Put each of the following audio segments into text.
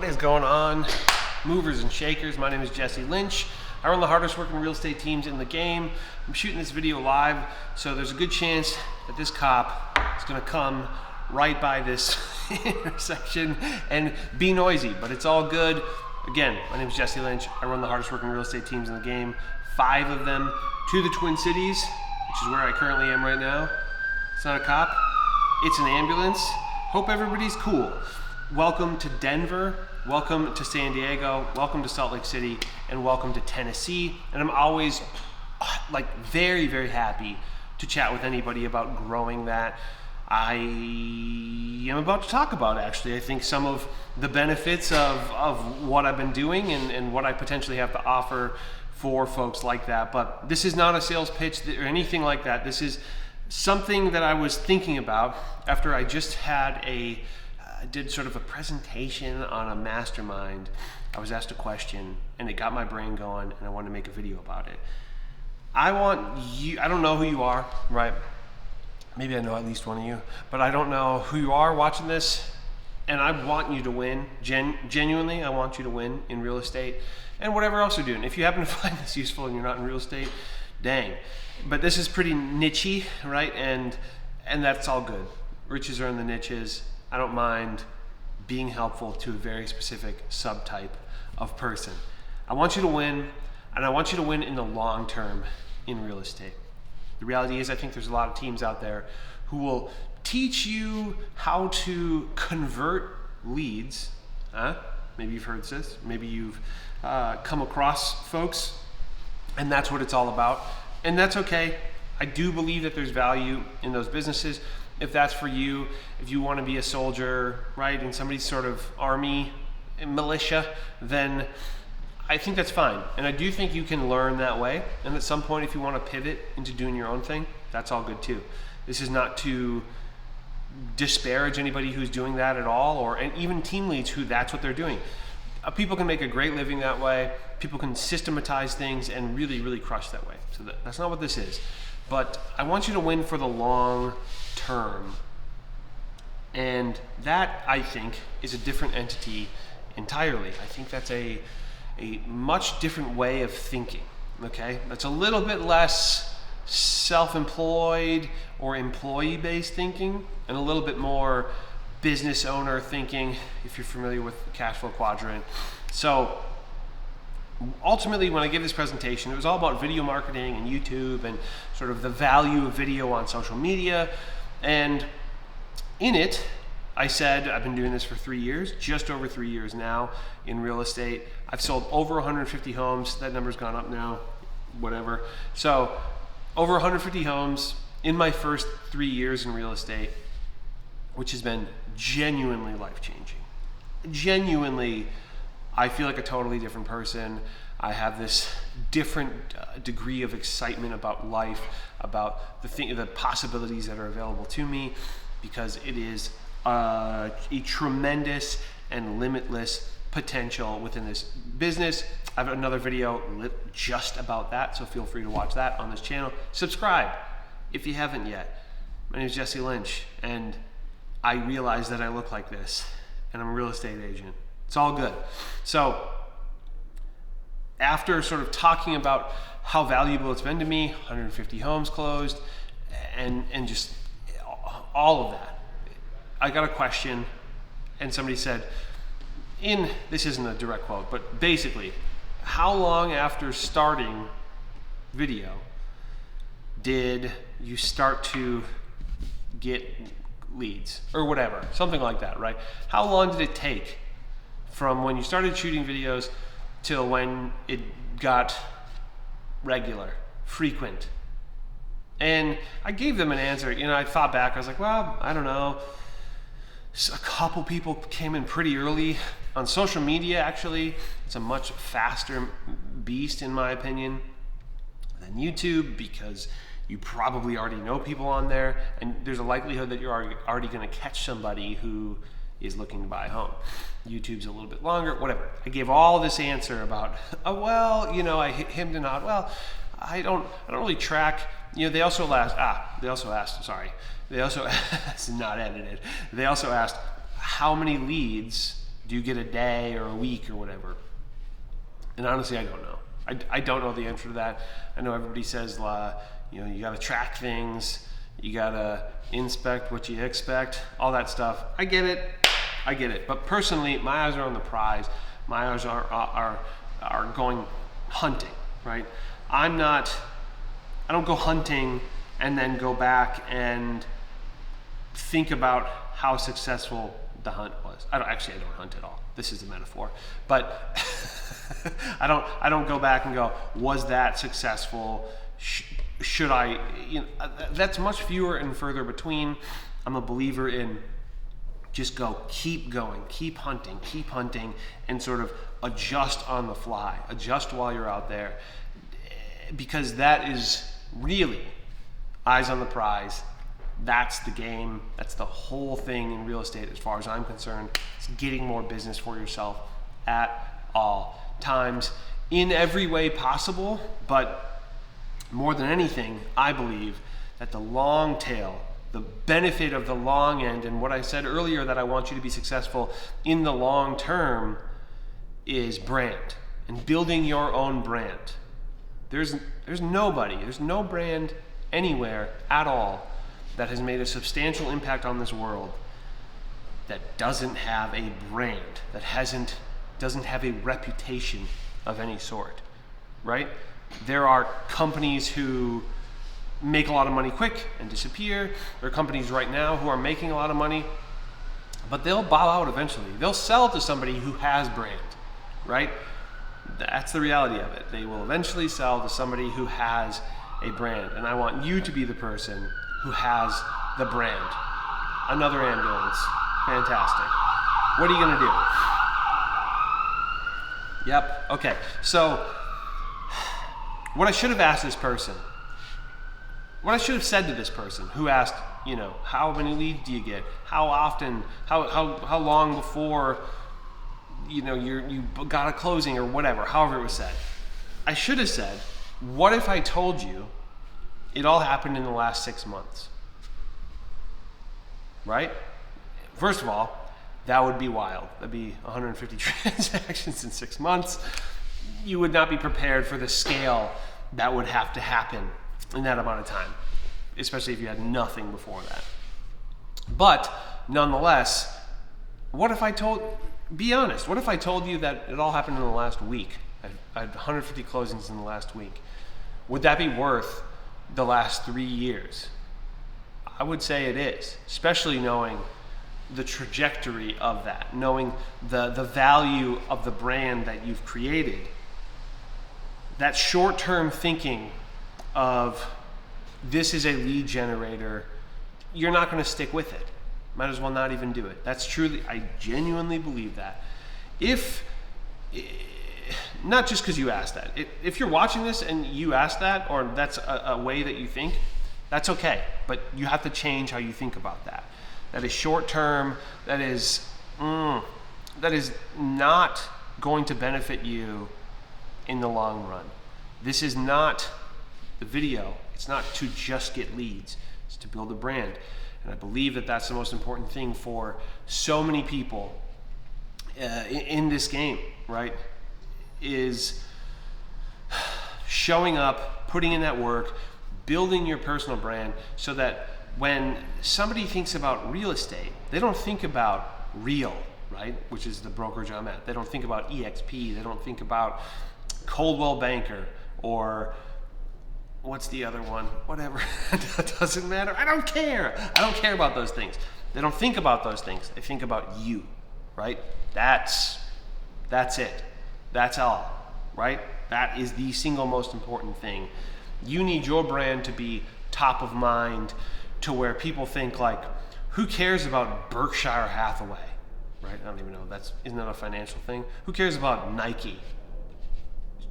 What is going on, movers and shakers? My name is Jesse Lynch. I run the hardest working real estate teams in the game. I'm shooting this video live, so there's a good chance that this cop is gonna come right by this intersection and be noisy, but it's all good. Again, my name is Jesse Lynch. I run the hardest working real estate teams in the game. 5 of them to the Twin Cities, which is where I currently am right now. It's not a cop, it's an ambulance. Hope everybody's cool. Welcome to Denver, welcome to San Diego, welcome to Salt Lake City, and welcome to Tennessee. And I'm always very, very happy to chat with anybody about growing that. I am about to talk about, actually, I think some of the benefits of what I've been doing and what I potentially have to offer for folks like that. But this is not a sales pitch or anything like that. This is something that I was thinking about after I just had did sort of a presentation on a mastermind. I was asked a question and it got my brain going and I wanted to make a video about it. I don't know who you are, right? Maybe I know at least one of you, but I don't know who you are watching this, and I want you to win. Genuinely, I want you to win in real estate and whatever else you're doing. If you happen to find this useful and you're not in real estate, dang. But this is pretty niche-y, right? And that's all good. Riches are in the niches. I don't mind being helpful to a very specific subtype of person. I want you to win, and I want you to win in the long term in real estate. The reality is I think there's a lot of teams out there who will teach you how to convert leads. Maybe you've heard this, maybe you've come across folks, and that's what it's all about. And that's okay. I do believe that there's value in those businesses. If that's for you, if you want to be a soldier, right, in somebody's sort of army, militia, then I think that's fine. And I do think you can learn that way. And at some point, if you want to pivot into doing your own thing, that's all good too. This is not to disparage anybody who's doing that at all, and even team leads who that's what they're doing. People can make a great living that way. People can systematize things and really, really crush that way. So that's not what this is. But I want you to win for the long term. And that, I think, is a different entity entirely. I think that's a much different way of thinking, okay? That's a little bit less self-employed or employee-based thinking and a little bit more business owner thinking, if you're familiar with the cash flow quadrant. So ultimately, when I gave this presentation, it was all about video marketing and YouTube and sort of the value of video on social media. And in it, I said, I've been doing this for 3 years, just over 3 years now in real estate. I've sold over 150 homes. That number's gone up now, whatever. So over 150 homes in my first 3 years in real estate, which has been genuinely life-changing. Genuinely, I feel like a totally different person. I have this different degree of excitement about life, about the possibilities that are available to me, because it is a tremendous and limitless potential within this business. I have another video just about that, so feel free to watch that on this channel. Subscribe if you haven't yet. My name is Jesse Lynch, and I realize that I look like this, and I'm a real estate agent. It's all good. So after sort of talking about how valuable it's been to me, 150 homes closed, and just all of that, I got a question, and somebody said, this isn't a direct quote, but basically, how long after starting video did you start to get leads or whatever, something like that, right? How long did it take from when you started shooting videos till when it got regular, frequent? And I gave them an answer. I thought back, I was like, well, I don't know. A couple people came in pretty early. On social media, actually, it's a much faster beast, in my opinion, than YouTube, because you probably already know people on there, and there's a likelihood that you're already going to catch somebody who is looking to buy a home. YouTube's a little bit longer, whatever. I gave all this answer about, I hemmed and hawed. Well, I don't really track. They also asked, it's not edited. They also asked, how many leads Do you get a day or a week or whatever? And honestly, I don't know. I don't know the answer to that. I know everybody says, you got to track things, you got to inspect what you expect, all that stuff. I get it. But personally, my eyes are on the prize. My eyes are going hunting, right? I don't go hunting and then go back and think about how successful the hunt was. I don't hunt at all. This is a metaphor, but I don't go back and go, was that successful? Should I? That's much fewer and further between. I'm a believer in just keep going, keep hunting, and sort of adjust on the fly, adjust while you're out there, because that is really eyes on the prize. That's the game. That's the whole thing in real estate as far as I'm concerned. It's getting more business for yourself at all times in every way possible. But more than anything, I believe that the long tail, the benefit of the long end, and what I said earlier, that I want you to be successful in the long term, is brand and building your own brand. There's no brand anywhere at all that has made a substantial impact on this world that doesn't have a brand, that doesn't have a reputation of any sort, right? There are companies who make a lot of money quick and disappear. There are companies right now who are making a lot of money, but they'll bow out eventually. They'll sell to somebody who has brand, right? That's the reality of it. They will eventually sell to somebody who has a brand, and I want you to be the person who has the brand. Another ambulance. Fantastic. What are you gonna do? Yep, okay. So, what I should have asked this person, what I should have said to this person who asked, how many leads do you get? How often, how long before, you got a closing or whatever, however it was said. I should have said, what if I told you it all happened in the last 6 months? Right? First of all, that would be wild. That'd be 150 transactions in 6 months. You would not be prepared for the scale that would have to happen in that amount of time, especially if you had nothing before that. But nonetheless, be honest, what if I told you that it all happened in the last week? I had 150 closings in the last week. Would that be worth the last 3 years? I would say it is, especially knowing the trajectory of that, knowing the value of the brand that you've created. That short-term thinking of this is a lead generator, you're not going to stick with it. Might as well not even do it. That's truly, I genuinely believe that. Not just because you asked that. If you're watching this and you asked that, or that's a way that you think, that's okay. But you have to change how you think about that. That is short term. That is not going to benefit you in the long run. This is not the video. It's not to just get leads. It's to build a brand. And I believe that that's the most important thing for so many people in this game, right? Is showing up, putting in that work, building your personal brand, so that when somebody thinks about real estate, they don't think about real, right? Which is the brokerage I'm at. They don't think about EXP. They don't think about Coldwell Banker, or what's the other one? Whatever. It doesn't matter. I don't care. I don't care about those things. They don't think about those things. They think about you, right? That's it. That's all, right? That is the single most important thing. You need your brand to be top of mind, to where people think like, who cares about Berkshire Hathaway, right? I don't even know. Isn't that a financial thing? Who cares about Nike?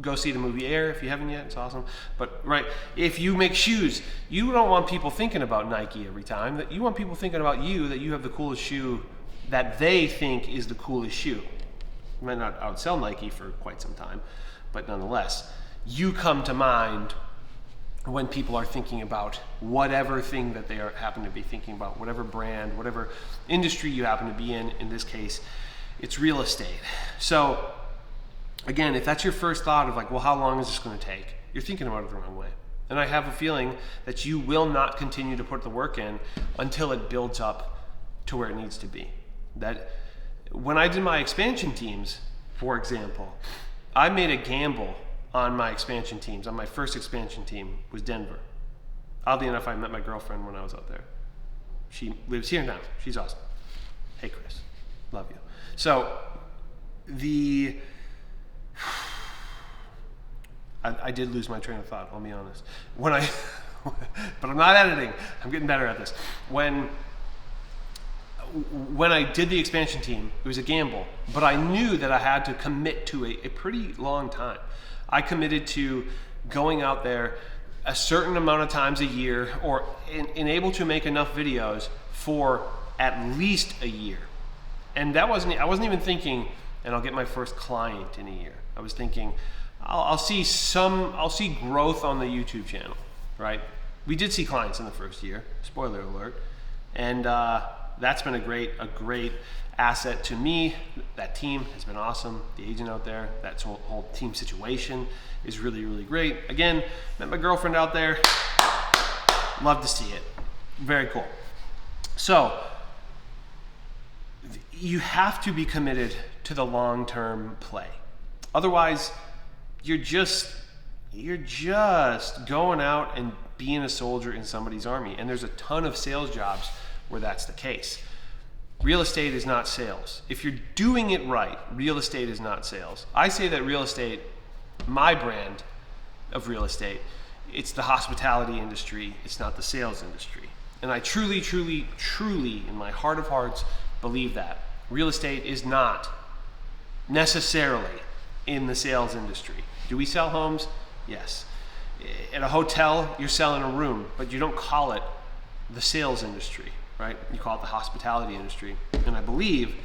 Go see the movie Air if you haven't yet. It's awesome. But right, if you make shoes, you don't want people thinking about Nike every time. That you want people thinking about you, that you have the coolest shoe that they think is the coolest shoe. You might not outsell Nike for quite some time, but nonetheless, you come to mind when people are thinking about whatever thing that they happen to be thinking about, whatever brand, whatever industry you happen to be in this case. It's real estate. So again, if that's your first thought of like, well, how long is this going to take? You're thinking about it the wrong way. And I have a feeling that you will not continue to put the work in until it builds up to where it needs to be. That when I did my expansion teams, for example, I made a gamble on my expansion teams. On my first expansion team was Denver. Oddly enough, I met my girlfriend when I was out there. She lives here now. She's awesome. Hey, Chris. Love you. So I did lose my train of thought, I'll be honest. But I'm not editing. I'm getting better at this. When I did the expansion team, it was a gamble, but I knew that I had to commit to a pretty long time. I committed to going out there a certain amount of times a year, or able to make enough videos for at least a year. And I wasn't even thinking, and I'll get my first client in a year. I was thinking, I'll see growth on the YouTube channel, right? We did see clients in the first year, spoiler alert, and that's been a great asset to me. That team has been awesome. The agent out there, that whole team situation is really, really great. Again, met my girlfriend out there. Love to see it. Very cool. So you have to be committed to the long-term play. Otherwise, you're just going out and being a soldier in somebody's army. And there's a ton of sales jobs where that's the case. Real estate is not sales. If you're doing it right, real estate is not sales. I say that real estate, my brand of real estate, it's the hospitality industry, it's not the sales industry. And I truly, truly, truly, in my heart of hearts, believe that. Real estate is not necessarily in the sales industry. Do we sell homes? Yes. At a hotel, you're selling a room, but you don't call it the sales industry, right? You call it the hospitality industry. And I believe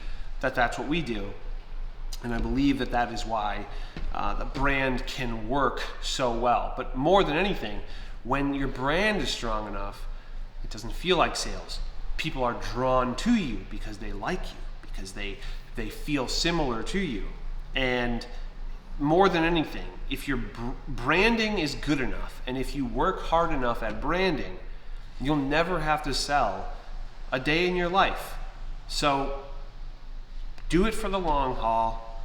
that that's what we do. And I believe that that is why the brand can work so well. But more than anything, when your brand is strong enough, it doesn't feel like sales. People are drawn to you because they like you, because they feel similar to you. And more than anything, if your branding is good enough, and if you work hard enough at branding, you'll never have to sell a day in your life. So do it for the long haul.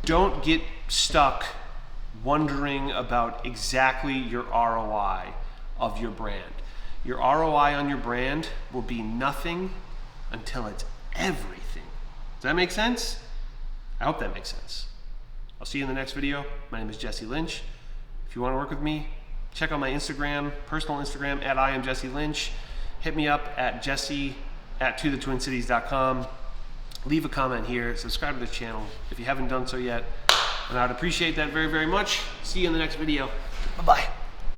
Don't get stuck wondering about exactly your ROI of your brand. Your ROI on your brand will be nothing until it's everything. Does that make sense? I hope that makes sense. I'll see you in the next video. My name is Jesse Lynch. If you want to work with me, check out my Instagram, personal Instagram, at I am Jesse Lynch. Hit me up at jesse@tothetwincities.com. Leave a comment here, subscribe to the channel if you haven't done so yet. And I would appreciate that very, very much. See you in the next video. Bye-bye.